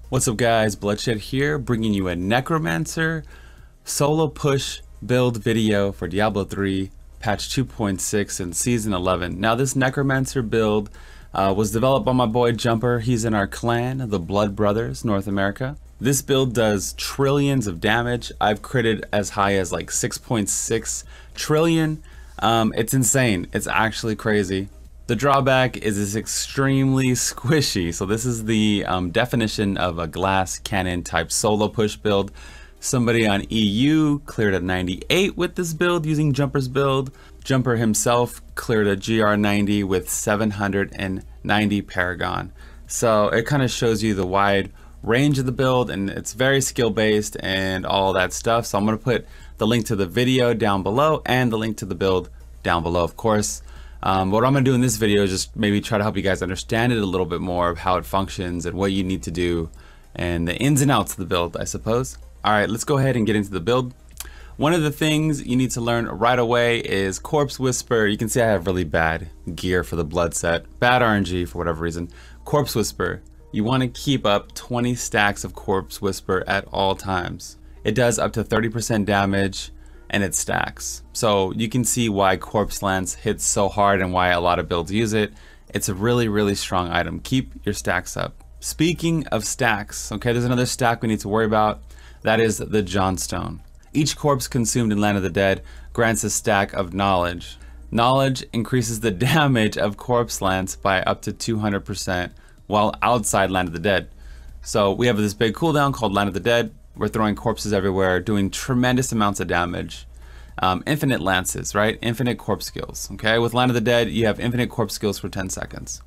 What's up guys, Bloodshed here, bringing you a Necromancer solo push build video for Diablo 3 patch 2.6 in season 11. Now this Necromancer build was developed by my boy Jumper. He's in our clan, the Blood Brothers, North America. This build does trillions of damage. I've critted as high as like 6.6 trillion. It's insane. It's actually crazy. The drawback is it's extremely squishy. So this is the definition of a glass cannon type solo push build. Somebody on EU cleared a 98 with this build using Jumper's build. Jumper himself cleared a GR90 with 790 Paragon. So it kind of shows you the wide range of the build, and it's very skill based and all that stuff. So I'm going to put the link to the video down below and the link to the build down below, of course. What I'm going to do in this video is just maybe try to help you guys understand it a little bit more of how it functions and what you need to do and the ins and outs of the build, I suppose. Alright, let's go ahead and get into the build. One of the things you need to learn right away is Corpse Whisper. You can see I have really bad gear for the blood set. Bad RNG for whatever reason. Corpse Whisper. You want to keep up 20 stacks of Corpse Whisper at all times. It does up to 30% damage and it stacks. So you can see why Corpse Lance hits so hard and why a lot of builds use it. It's a really strong item. Keep your stacks up. Speaking of stacks, okay, there's another stack we need to worry about. That is the Johnstone. Each corpse consumed in Land of the Dead grants a stack of knowledge. Knowledge increases the damage of Corpse Lance by up to 200% while outside Land of the Dead. So we have this big cooldown called Land of the Dead. We're throwing corpses everywhere, doing tremendous amounts of damage. Infinite lances, right? Infinite corpse skills, okay? With Land of the Dead, you have infinite corpse skills for 10 seconds.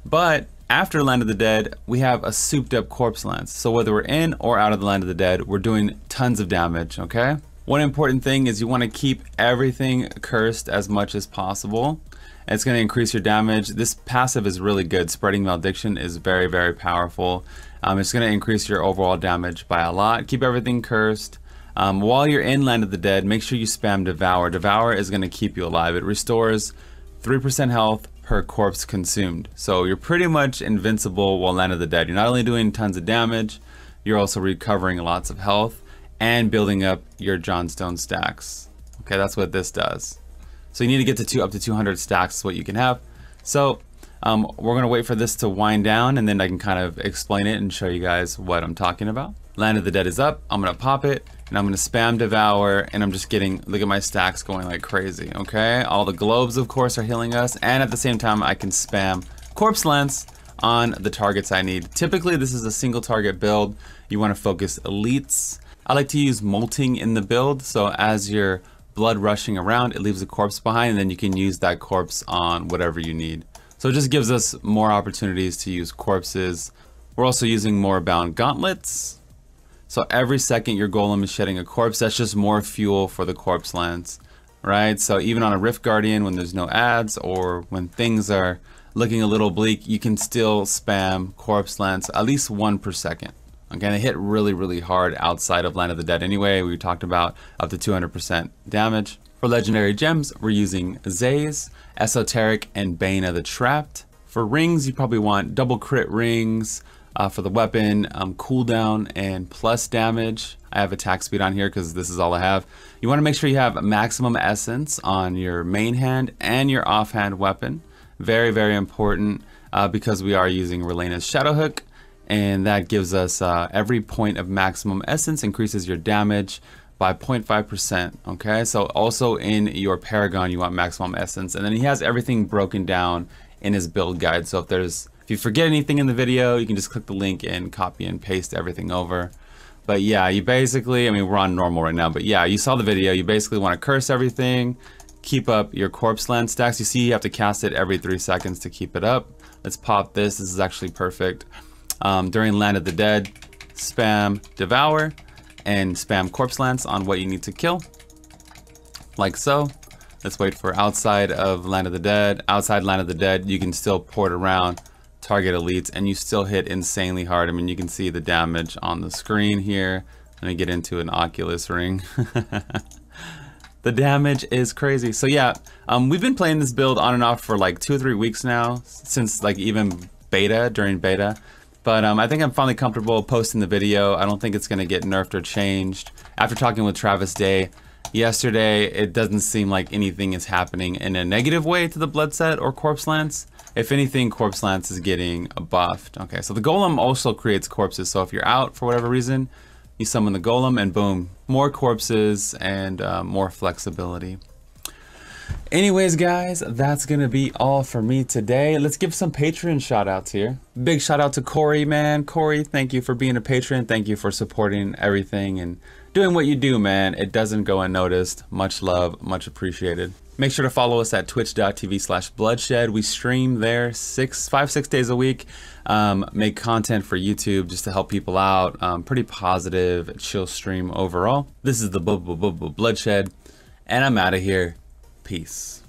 But after Land of the Dead, we have a souped up Corpse Lance. So whether we're in or out of the Land of the Dead, we're doing tons of damage, okay? One important thing is you want to keep everything cursed as much as possible. It's going to increase your damage. This passive is really good. Spreading Malediction is very powerful. It's going to increase your overall damage by a lot. Keep everything cursed. While you're in Land of the Dead, make sure you spam Devour. Devour is going to keep you alive. It restores 3% health per corpse consumed. So you're pretty much invincible while Land of the Dead. You're not only doing tons of damage, you're also recovering lots of health and building up your Johnstone stacks. Okay, that's what this does. So you need to get to up to 200 stacks is what you can have. So we're gonna wait for this to wind down and then I can kind of explain it and show you guys what I'm talking about. Land of the Dead is up. I'm gonna pop it and I'm gonna spam Devour and I'm just getting, look at my stacks going like crazy, okay? All the globes of course are healing us, and at the same time I can spam Corpse Lance on the targets I need. Typically this is a single target build. You wanna focus elites. I like to use molting in the build, so as you're blood rushing around, it leaves a corpse behind and then you can use that corpse on whatever you need. So it just gives us more opportunities to use corpses. We're also using more bound gauntlets. So every second your golem is shedding a corpse, that's just more fuel for the Corpse Lance, right? So even on a Rift Guardian when there's no ads or when things are looking a little bleak, you can still spam Corpse Lance at least 1 per second. Okay, they hit really hard outside of Land of the Dead anyway. We talked about up to 200% damage. For legendary gems, we're using Zaze, Esoteric, and Bane of the Trapped. For rings, you probably want double crit rings. For the weapon, cooldown and plus damage. I have attack speed on here because this is all I have. You want to make sure you have maximum essence on your main hand and your offhand weapon. Very important because we are using Relena's Shadowhook, and that gives us every point of maximum essence increases your damage by 0.5%. okay, so also in your Paragon you want maximum essence, and then he has everything broken down in his build guide. So if you forget anything in the video, you can just click the link and copy and paste everything over. But yeah, you basically, I mean, we're on normal right now, but yeah, you saw the video. You basically want to curse everything, keep up your Corpse Lance stacks. You see you have to cast it every 3 seconds to keep it up. Let's pop this. This is actually perfect. During Land of the Dead, spam Devour and spam Corpse Lance on what you need to kill, like so. Let's wait for outside of Land of the Dead. Outside Land of the Dead, you can still port around, target elites, and you still hit insanely hard. I mean, you can see the damage on the screen here. Let me get into an Oculus ring. The damage is crazy. So yeah, we've been playing this build on and off for like 2 or 3 weeks now, since like even beta, during beta. But I think I'm finally comfortable posting the video. I don't think it's going to get nerfed or changed. After talking with Travis Day yesterday, it doesn't seem like anything is happening in a negative way to the Bluddshed or Corpse Lance. If anything, Corpse Lance is getting buffed. Okay, so the Golem also creates corpses. So if you're out for whatever reason, you summon the Golem and boom, more corpses and more flexibility. Anyways, guys, that's gonna be all for me today. Let's give some Patreon shout outs here. Big shout out to Corey, man. Corey, thank you for being a patron. Thank you for supporting everything and doing what you do, man. It doesn't go unnoticed. Much love, much appreciated. Make sure to follow us at twitch.tv/bloodshed. We stream there 5-6 days a week. Make content for YouTube just to help people out. Pretty positive, chill stream overall. This is the Bloodshed, and I'm out of here. Peace.